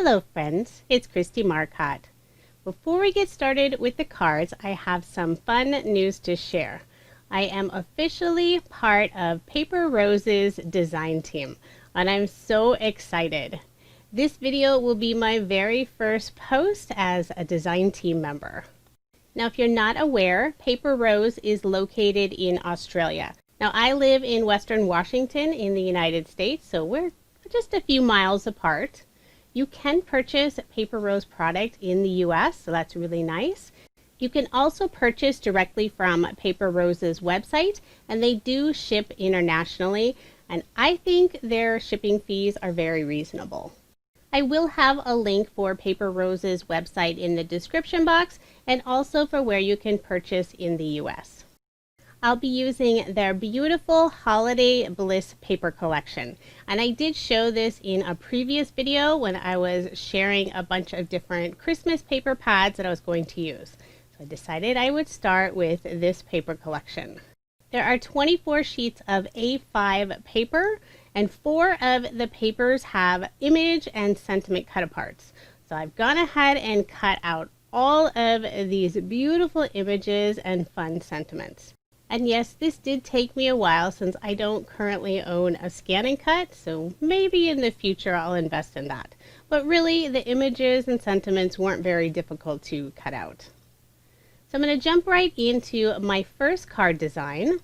Hello friends, it's Kristie Marcotte. Before we get started with the cards, I have some fun news to share. I am officially part of Paper Rose's design team, and I'm so excited. This video will be my very first post as a design team member. Now, if you're not aware, Paper Rose is located in Australia. Now, I live in Western Washington in the United States, so we're just a few miles apart. You can purchase Paper Rose product in the US, so that's really nice. You can also purchase directly from Paper Rose's website, and they do ship internationally, and I think their shipping fees are very reasonable. I will have a link for Paper Rose's website in the description box, and also for where you can purchase in the US. I'll be using their beautiful Holiday Bliss paper collection. And I did show this in a previous video when I was sharing a bunch of different Christmas paper pads that I was going to use. So I decided I would start with this paper collection. There are 24 sheets of A5 paper, and 4 of the papers have image and sentiment cut aparts. So I've gone ahead and cut out all of these beautiful images and fun sentiments. And yes, this did take me a while since I don't currently own a scan and cut, so maybe in the future I'll invest in that. But really, the images and sentiments weren't very difficult to cut out. So I'm going to jump right into my first card design.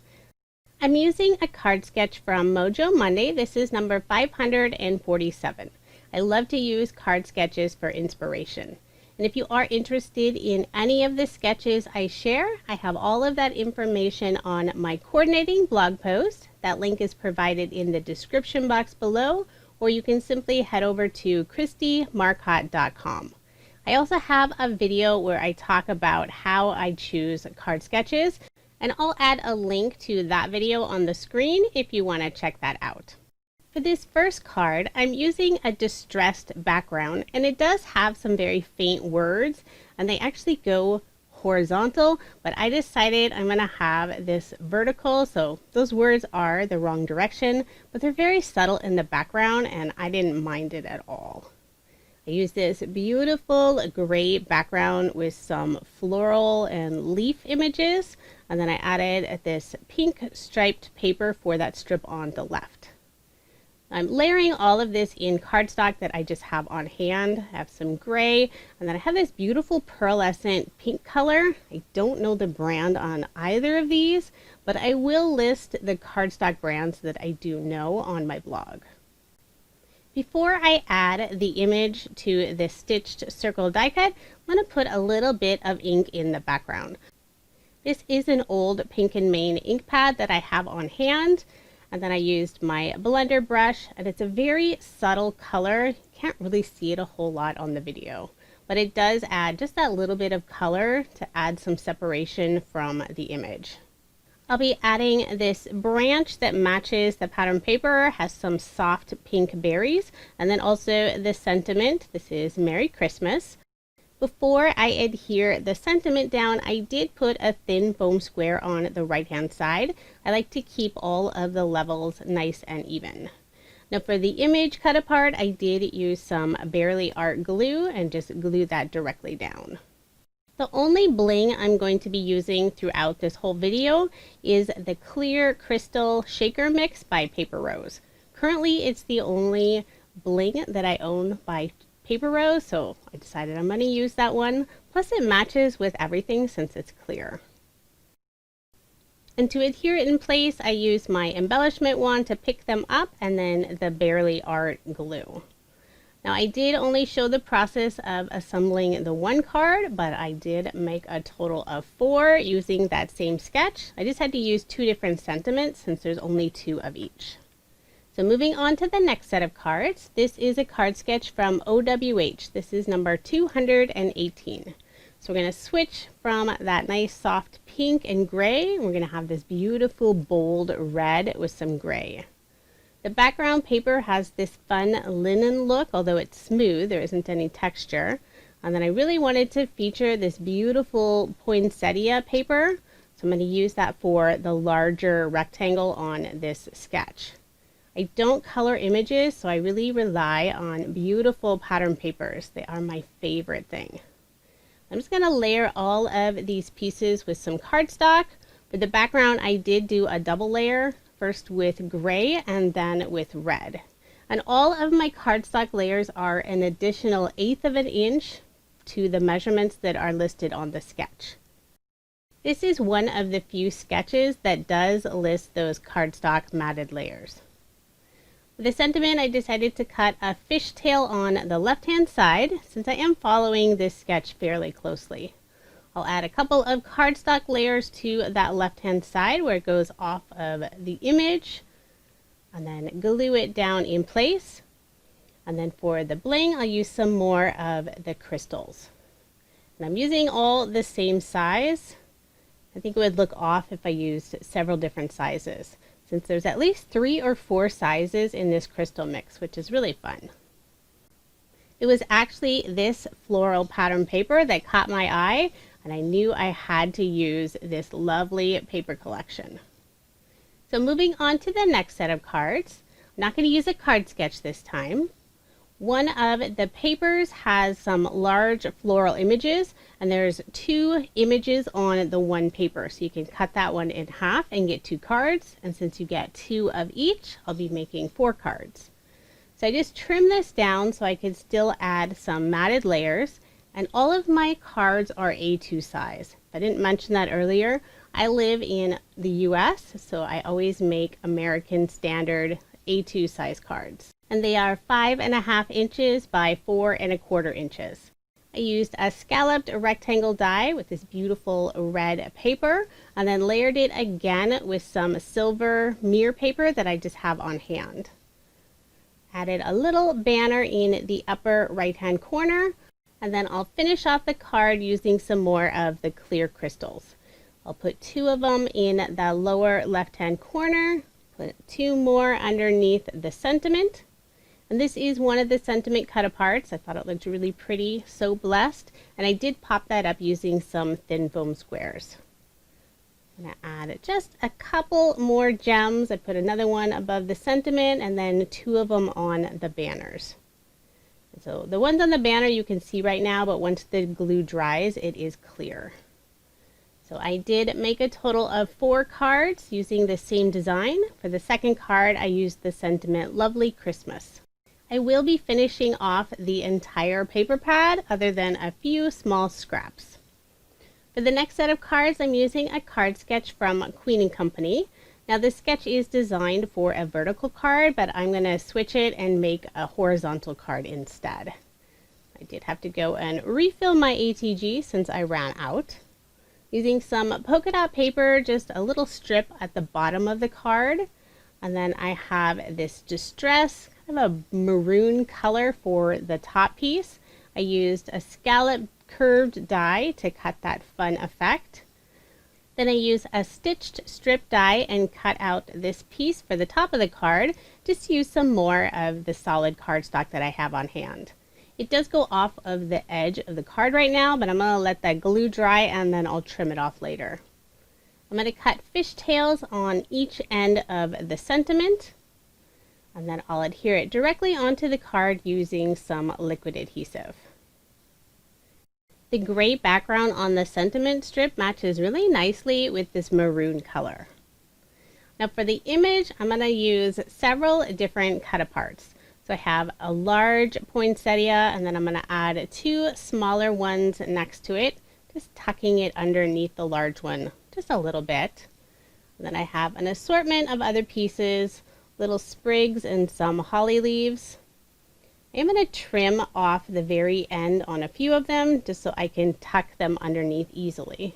I'm using a card sketch from Mojo Monday. This is number 547. I love to use card sketches for inspiration. And if you are interested in any of the sketches I share, I have all of that information on my coordinating blog post. That link is provided in the description box below, or you can simply head over to kristiemarcotte.com. I also have a video where I talk about how I choose card sketches, and I'll add a link to that video on the screen if you want to check that out. For this first card, I'm using a distressed background, and it does have some very faint words, and they actually go horizontal, but I decided I'm going to have this vertical, so those words are the wrong direction, but they're very subtle in the background, and I didn't mind it at all. I used this beautiful gray background with some floral and leaf images, and then I added this pink striped paper for that strip on the left. I'm layering all of this in cardstock that I just have on hand. I have some gray, and then I have this beautiful pearlescent pink color. I don't know the brand on either of these, but I will list the cardstock brands that I do know on my blog. Before I add the image to the stitched circle die cut, I'm going to put a little bit of ink in the background. This is an old Pink and Main ink pad that I have on hand. And then I used my blender brush, and it's a very subtle color. You can't really see it a whole lot on the video, but it does add just that little bit of color to add some separation from the image. I'll be adding this branch that matches the pattern paper, has some soft pink berries, and then also the sentiment. This is Merry Christmas. Before I adhere the sentiment down, I did put a thin foam square on the right hand side. I like to keep all of the levels nice and even. Now for the image cut apart, I did use some Barely Art glue and just glue that directly down. The only bling I'm going to be using throughout this whole video is the Clear Crystal Shaker Mix by Paper Rose. Currently, it's the only bling that I own by Paper Rose, so I decided I'm going to use that one. Plus it matches with everything since it's clear. And to adhere it in place, I use my embellishment wand to pick them up, and then the Barely Art glue. Now I did only show the process of assembling the one card, but I did make a total of 4 using that same sketch. I just had to use 2 different sentiments since there's only 2 of each. So moving on to the next set of cards, this is a card sketch from OWH. This is number 218. So we're going to switch from that nice soft pink and gray. We're going to have this beautiful bold red with some gray. The background paper has this fun linen look, although it's smooth, there isn't any texture. And then I really wanted to feature this beautiful poinsettia paper. So I'm going to use that for the larger rectangle on this sketch. I don't color images, so I really rely on beautiful pattern papers. They are my favorite thing. I'm just going to layer all of these pieces with some cardstock. For the background, I did do a double layer, first with gray and then with red. And all of my cardstock layers are an additional 1/8 of an inch to the measurements that are listed on the sketch. This is one of the few sketches that does list those cardstock matted layers. For the sentiment, I decided to cut a fishtail on the left-hand side since I am following this sketch fairly closely. I'll add a couple of cardstock layers to that left-hand side where it goes off of the image and then glue it down in place. And then for the bling, I'll use some more of the crystals. And I'm using all the same size. I think it would look off if I used several different sizes, since there's at least 3 or 4 sizes in this crystal mix, which is really fun. It was actually this floral pattern paper that caught my eye, and I knew I had to use this lovely paper collection. So moving on to the next set of cards, I'm not going to use a card sketch this time. One of the papers has some large floral images, and there's 2 images on the one paper, so you can cut that one in half and get 2 cards, and since you get 2 of each, I'll be making 4 cards. So I just trim this down so I can still add some matted layers, and all of my cards are A2 size. I didn't mention that earlier. I live in the US, so I always make American standard A2 size cards. And they are 5.5 inches by 4.25 inches. I used a scalloped rectangle die with this beautiful red paper, and then layered it again with some silver mirror paper that I just have on hand. Added a little banner in the upper right hand corner, and then I'll finish off the card using some more of the clear crystals. I'll put 2 of them in the lower left hand corner, put 2 more underneath the sentiment. And this is one of the sentiment cut aparts. I thought it looked really pretty, so blessed. And I did pop that up using some thin foam squares. I'm going to add just a couple more gems. I put another one above the sentiment and then 2 of them on the banners. And so the ones on the banner you can see right now, but once the glue dries, it is clear. So I did make a total of 4 cards using the same design. For the second card, I used the sentiment Lovely Christmas. I will be finishing off the entire paper pad other than a few small scraps. For the next set of cards, I'm using a card sketch from Queen & Company. Now this sketch is designed for a vertical card, but I'm going to switch it and make a horizontal card instead. I did have to go and refill my ATG since I ran out. Using some polka dot paper, just a little strip at the bottom of the card. And then I have this distress, kind of a maroon color for the top piece. I used a scallop curved die to cut that fun effect. Then I use a stitched strip die and cut out this piece for the top of the card. Just use some more of the solid cardstock that I have on hand. It does go off of the edge of the card right now, but I'm going to let that glue dry and then I'll trim it off later. I'm going to cut fishtails on each end of the sentiment, and then I'll adhere it directly onto the card using some liquid adhesive. The gray background on the sentiment strip matches really nicely with this maroon color. Now for the image, I'm going to use several different cut aparts. So I have a large poinsettia, and then I'm going to add 2 smaller ones next to it, just tucking it underneath the large one just a little bit. And then I have an assortment of other pieces, little sprigs and some holly leaves. I'm going to trim off the very end on a few of them just so I can tuck them underneath easily.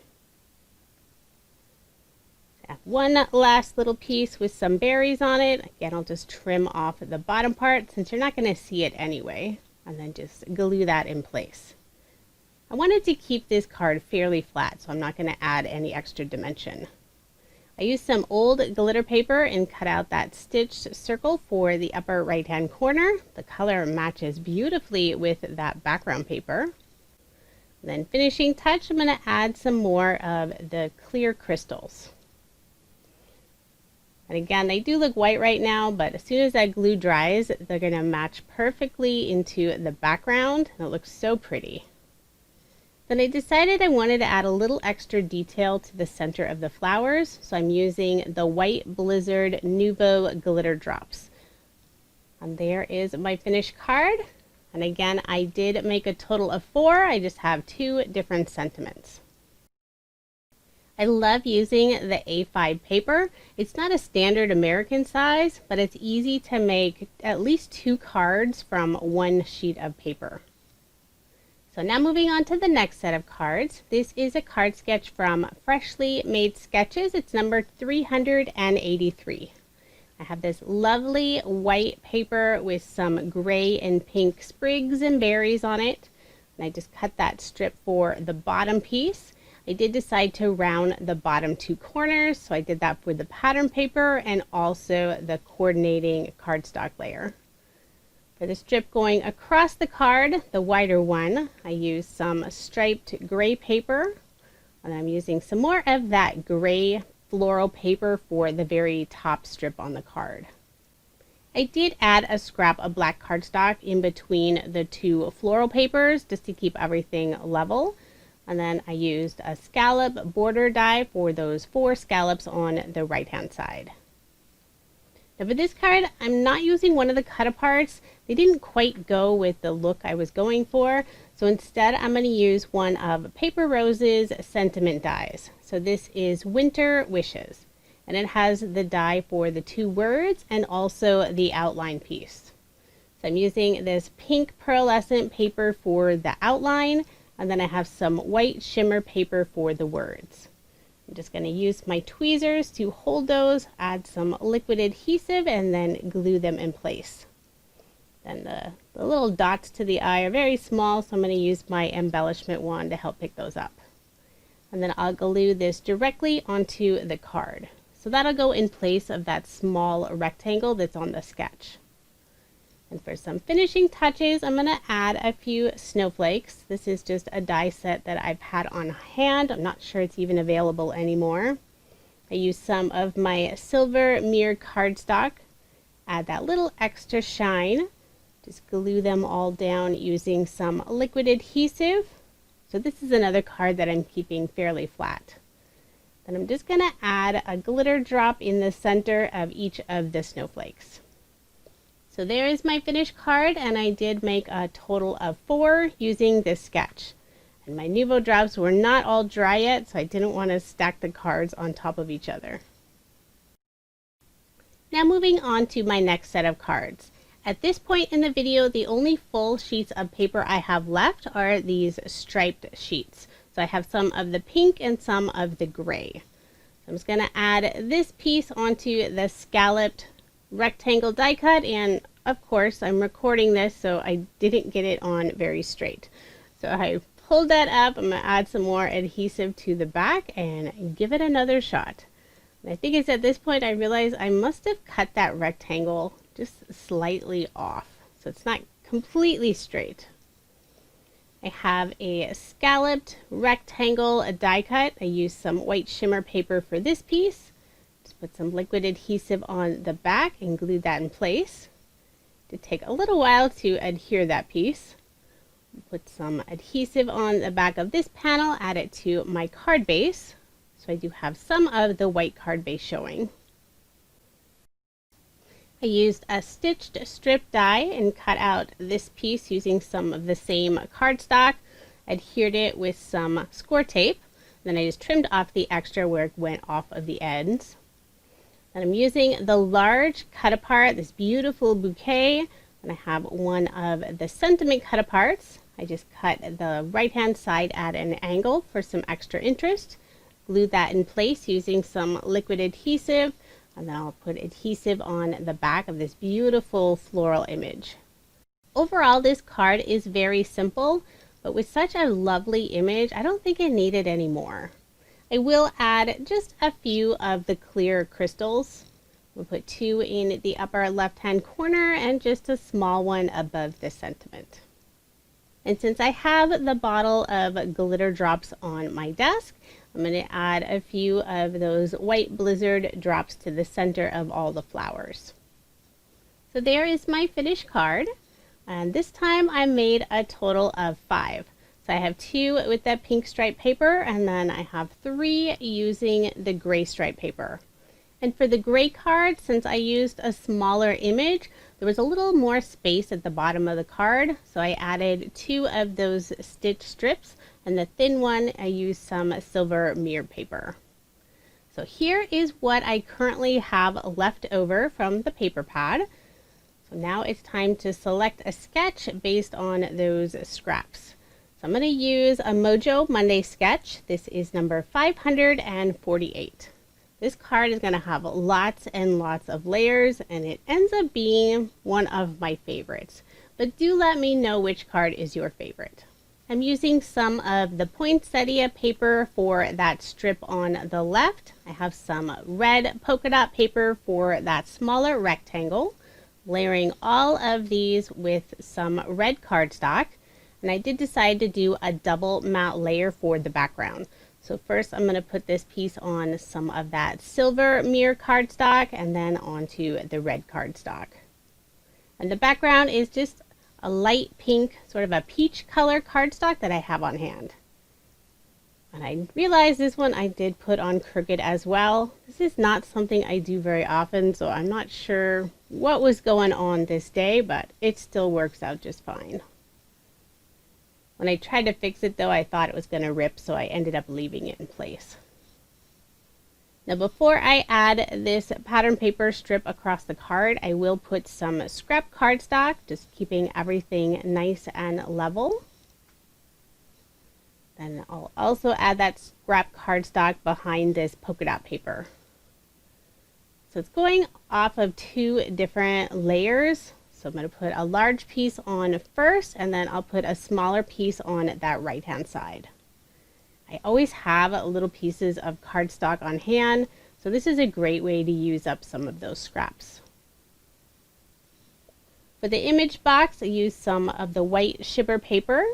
I have one last little piece with some berries on it. Again, I'll just trim off the bottom part since you're not going to see it anyway, and then just glue that in place. I wanted to keep this card fairly flat, so I'm not going to add any extra dimension. I used some old glitter paper and cut out that stitched circle for the upper right hand corner. The color matches beautifully with that background paper. And then finishing touch, I'm going to add some more of the clear crystals. And again, they do look white right now, but as soon as that glue dries, they're going to match perfectly into the background. And it looks so pretty. Then I decided I wanted to add a little extra detail to the center of the flowers, so I'm using the White Blizzard Nuvo glitter drops. And there is my finished card. And again, I did make a total of 4. I just have 2 different sentiments. I love using the A5 paper. It's not a standard American size, but it's easy to make at least 2 cards from 1 sheet of paper. So now moving on to the next set of cards. This is a card sketch from Freshly Made Sketches. It's number 383. I have this lovely white paper with some gray and pink sprigs and berries on it. And I just cut that strip for the bottom piece. I did decide to round the bottom 2 corners, so I did that for the pattern paper and also the coordinating cardstock layer. For the strip going across the card, the wider one, I used some striped gray paper, and I'm using some more of that gray floral paper for the very top strip on the card. I did add a scrap of black cardstock in between the 2 floral papers just to keep everything level. And then I used a scallop border die for those 4 scallops on the right hand side. Now for this card, I'm not using one of the cut-aparts. They didn't quite go with the look I was going for. So instead, I'm going to use one of Paper Rose's sentiment dies. So this is Winter Wishes. And it has the die for the 2 words and also the outline piece. So I'm using this pink pearlescent paper for the outline. And then I have some white shimmer paper for the words. I'm just going to use my tweezers to hold those, add some liquid adhesive, and then glue them in place. Then the little dots to the eye are very small, so I'm going to use my embellishment wand to help pick those up. And then I'll glue this directly onto the card. So that'll go in place of that small rectangle that's on the sketch. And for some finishing touches, I'm going to add a few snowflakes. This is just a die set that I've had on hand. I'm not sure it's even available anymore. I used some of my silver mirrored cardstock. Add that little extra shine. Just glue them all down using some liquid adhesive. So this is another card that I'm keeping fairly flat. Then I'm just going to add a glitter drop in the center of each of the snowflakes. So there is my finished card, and I did make a total of 4 using this sketch. And my Nuvo drops were not all dry yet, so I didn't want to stack the cards on top of each other. Now moving on to my next set of cards. At this point in the video, the only full sheets of paper I have left are these striped sheets. So I have some of the pink and some of the gray. I'm just going to add this piece onto the scalloped rectangle die cut, and of course I'm recording this so I didn't get it on very straight. So I pulled that up. I'm going to add some more adhesive to the back and give it another shot. And I think it's at this point I realized I must have cut that rectangle just slightly off, so it's not completely straight. I have a scalloped rectangle die cut. I used some white shimmer paper for this piece. Put some liquid adhesive on the back and glue that in place. It did take a little while to adhere that piece. Put some adhesive on the back of this panel, add it to my card base. So I do have some of the white card base showing. I used a stitched strip die and cut out this piece using some of the same cardstock, adhered it with some Scor-Tape. Then I just trimmed off the extra where it went off of the ends. And I'm using the large cut apart, this beautiful bouquet, and I have one of the sentiment cut aparts. I just cut the right hand side at an angle for some extra interest, glue that in place using some liquid adhesive, and then I'll put adhesive on the back of this beautiful floral image. Overall, this card is very simple, but with such a lovely image, I don't think it needed any more. I will add just a few of the clear crystals. We'll put 2 in the upper left-hand corner and just a small one above the sentiment. And since I have the bottle of glitter drops on my desk, I'm going to add a few of those white blizzard drops to the center of all the flowers. So there is my finished card, and this time I made a total of 5. So I have 2 with that pink stripe paper, and then I have 3 using the gray stripe paper. And for the gray card, since I used a smaller image, there was a little more space at the bottom of the card, so I added 2 of those stitch strips, and the thin one I used some silver mirrored paper. So here is what I currently have left over from the paper pad. So now it's time to select a sketch based on those scraps. So I'm going to use a Mojo Monday sketch. This is number 548. This card is going to have lots and lots of layers, and it ends up being one of my favorites. But do let me know which card is your favorite. I'm using some of the poinsettia paper for that strip on the left. I have some red polka dot paper for that smaller rectangle. Layering all of these with some red cardstock. And I did decide to do a double matte layer for the background. So first I'm going to put this piece on some of that silver mirror cardstock and then onto the red cardstock. And the background is just a light pink, sort of a peach color cardstock that I have on hand. And I realized this one I did put on crooked as well. This is not something I do very often, so I'm not sure what was going on this day, but it still works out just fine. When I tried to fix it though, I thought it was going to rip, so I ended up leaving it in place. Now before I add this pattern paper strip across the card, I will put some scrap cardstock, just keeping everything nice and level. Then I'll also add that scrap cardstock behind this polka dot paper. So it's going off of 2 different layers. So I'm going to put a large piece on first, and then I'll put a smaller piece on that right hand side. I always have little pieces of cardstock on hand, so this is a great way to use up some of those scraps. For the image box, I used some of the white Shimmer paper,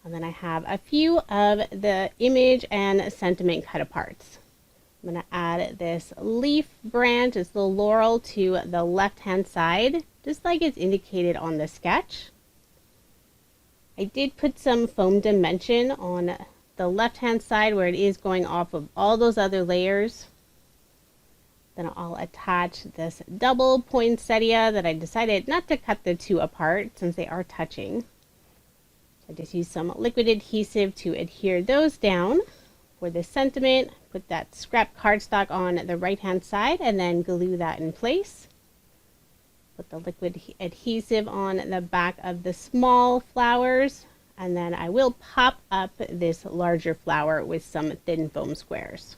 and then I have a few of the image and sentiment cut aparts. I'm going to add this leaf branch, this little laurel, to the left hand side, just like it's indicated on the sketch. I did put some foam dimension on the left hand side where it is going off of all those other layers. Then I'll attach this double poinsettia that I decided not to cut the 2 apart since they are touching. So I just use some liquid adhesive to adhere those down. For the sentiment, put that scrap cardstock on the right hand side and then glue that in place. Put the liquid adhesive on the back of the small flowers, and then I will pop up this larger flower with some thin foam squares.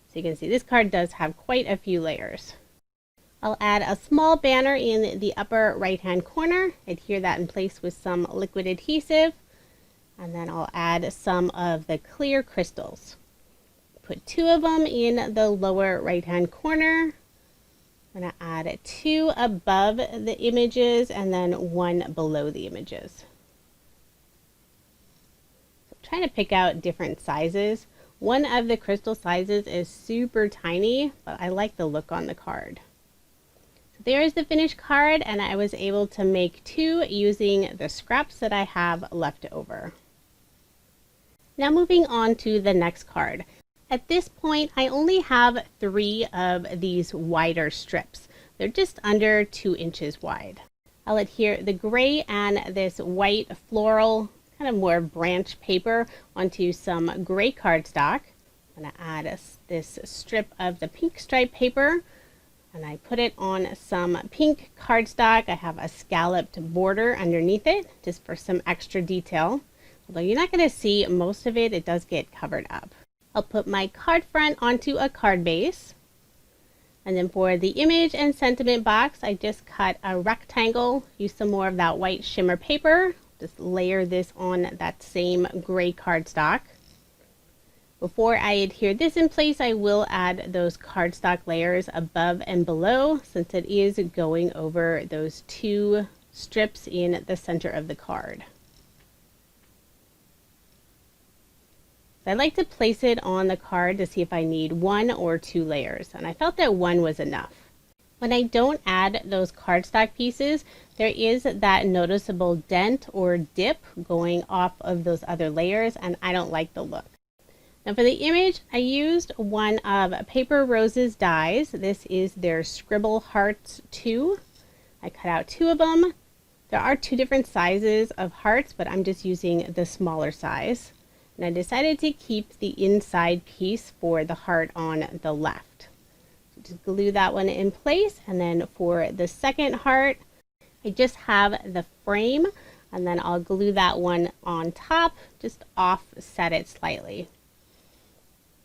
So you can see this card does have quite a few layers. I'll add a small banner in the upper right hand corner, adhere that in place with some liquid adhesive, and then I'll add some of the clear crystals. Put 2 of them in the lower right hand corner. I'm going to add 2 above the images and then 1 below the images. So I'm trying to pick out different sizes. One of the crystal sizes is super tiny, but I like the look on the card. So there is the finished card, and I was able to make 2 using the scraps that I have left over. Now moving on to the next card. At this point, I only have 3 of these wider strips. They're just under 2 inches wide. I'll adhere the gray and this white floral, kind of more branch paper onto some gray cardstock. I'm going to add this strip of the pink stripe paper, and I put it on some pink cardstock. I have a scalloped border underneath it, just for some extra detail. Although you're not going to see most of it, it does get covered up. I'll put my card front onto a card base. And then for the image and sentiment box, I just cut a rectangle, use some more of that white shimmer paper, just layer this on that same gray cardstock. Before I adhere this in place, I will add those cardstock layers above and below, since it is going over those 2 strips in the center of the card. I like to place it on the card to see if I need 1 or 2 layers, and I felt that 1 was enough. When I don't add those cardstock pieces, there is that noticeable dent or dip going off of those other layers, and I don't like the look. Now for the image, I used one of Paper Rose's dies. This is their Scribble Hearts 2. I cut out 2 of them. There are 2 different sizes of hearts, but I'm just using the smaller size. And I decided to keep the inside piece for the heart on the left. So just glue that one in place, and then for the second heart, I just have the frame, and then I'll glue that one on top, just offset it slightly.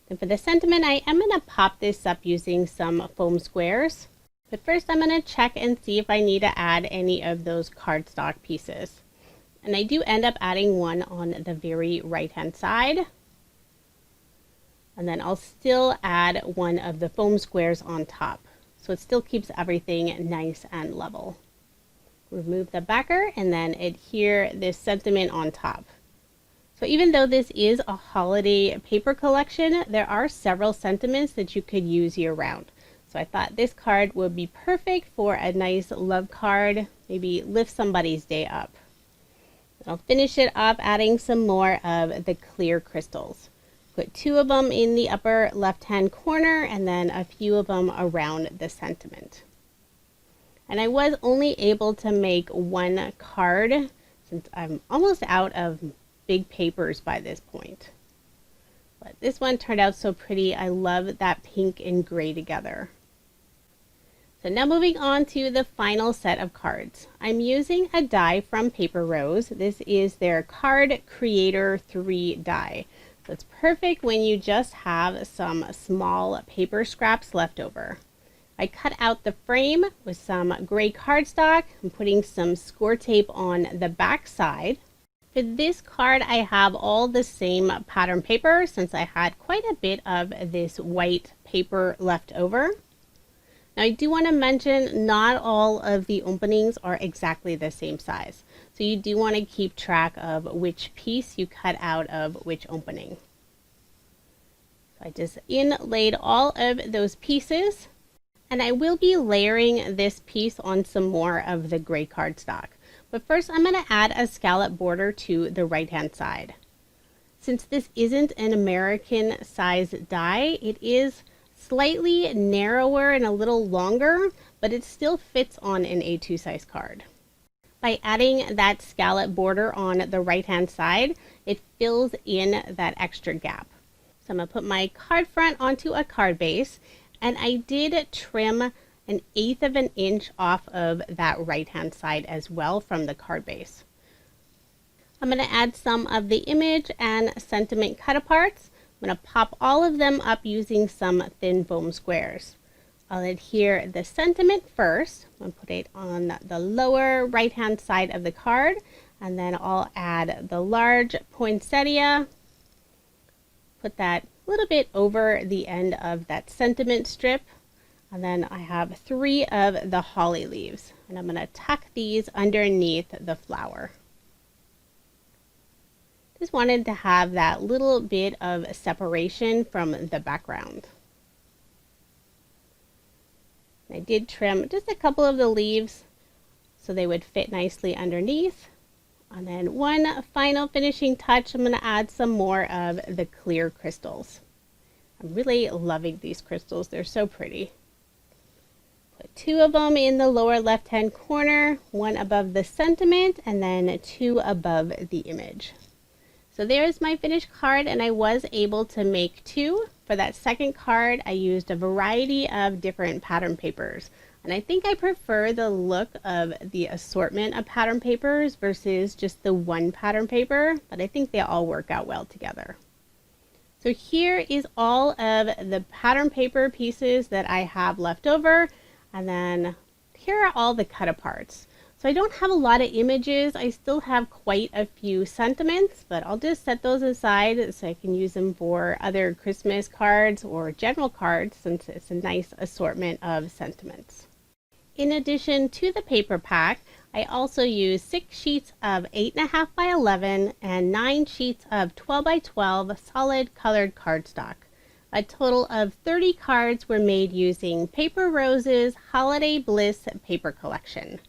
And for the sentiment, I am going to pop this up using some foam squares. But first I'm going to check and see if I need to add any of those cardstock pieces. And I do end up adding one on the very right hand side. And then I'll still add one of the foam squares on top. So it still keeps everything nice and level. Remove the backer and then adhere this sentiment on top. So even though this is a holiday paper collection, there are several sentiments that you could use year round. So I thought this card would be perfect for a nice love card, maybe lift somebody's day up. I'll finish it up adding some more of the clear crystals. Put 2 of them in the upper left hand corner and then a few of them around the sentiment. And I was only able to make 1 card since I'm almost out of big papers by this point. But this one turned out so pretty. I love that pink and gray together. So now moving on to the final set of cards. I'm using a die from Paper Rose. This is their Card Creator 3 die. So it's perfect when you just have some small paper scraps left over. I cut out the frame with some gray cardstock. I'm putting some Scor-Tape on the back side. For this card, I have all the same pattern paper since I had quite a bit of this white paper left over. Now I do want to mention not all of the openings are exactly the same size. So you do want to keep track of which piece you cut out of which opening. So I just inlaid all of those pieces, and I will be layering this piece on some more of the gray cardstock. But first I'm going to add a scallop border to the right hand side. Since this isn't an American size die, it is slightly narrower and a little longer, but it still fits on an A2 size card. By adding that scallop border on the right hand side, it fills in that extra gap. So I'm going to put my card front onto a card base, and I did trim 1/8 of an inch off of that right hand side as well from the card base. I'm going to add some of the image and sentiment cut aparts. I'm going to pop all of them up using some thin foam squares. I'll adhere the sentiment first. I'm going to put it on the lower right hand side of the card, and then I'll add the large poinsettia. Put that a little bit over the end of that sentiment strip. And then I have 3 of the holly leaves, and I'm going to tuck these underneath the flower. Just wanted to have that little bit of separation from the background. I did trim just a couple of the leaves so they would fit nicely underneath. And then one final finishing touch, I'm going to add some more of the clear crystals. I'm really loving these crystals. They're so pretty. Put 2 of them in the lower left hand corner, 1 above the sentiment, and then 2 above the image. So there's my finished card, and I was able to make 2. For that second card, I used a variety of different pattern papers. And I think I prefer the look of the assortment of pattern papers versus just the one pattern paper, but I think they all work out well together. So here is all of the pattern paper pieces that I have left over, and then here are all the cut aparts. So I don't have a lot of images. I still have quite a few sentiments, but I'll just set those aside so I can use them for other Christmas cards or general cards, since it's a nice assortment of sentiments. In addition to the paper pack, I also used 6 sheets of 8.5 by 11 and 9 sheets of 12 by 12 solid colored cardstock. A total of 30 cards were made using Paper Rose's Holiday Bliss paper collection.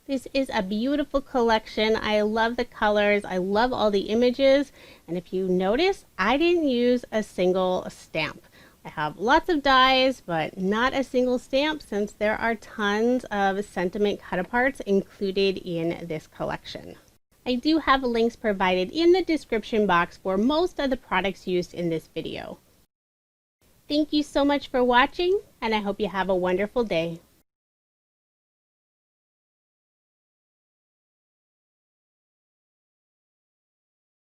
This is a beautiful collection. I love the colors. I love all the images. And if you notice, I didn't use a single stamp. I have lots of dies, but not a single stamp since there are tons of sentiment cut-aparts included in this collection. I do have links provided in the description box for most of the products used in this video. Thank you so much for watching, and I hope you have a wonderful day.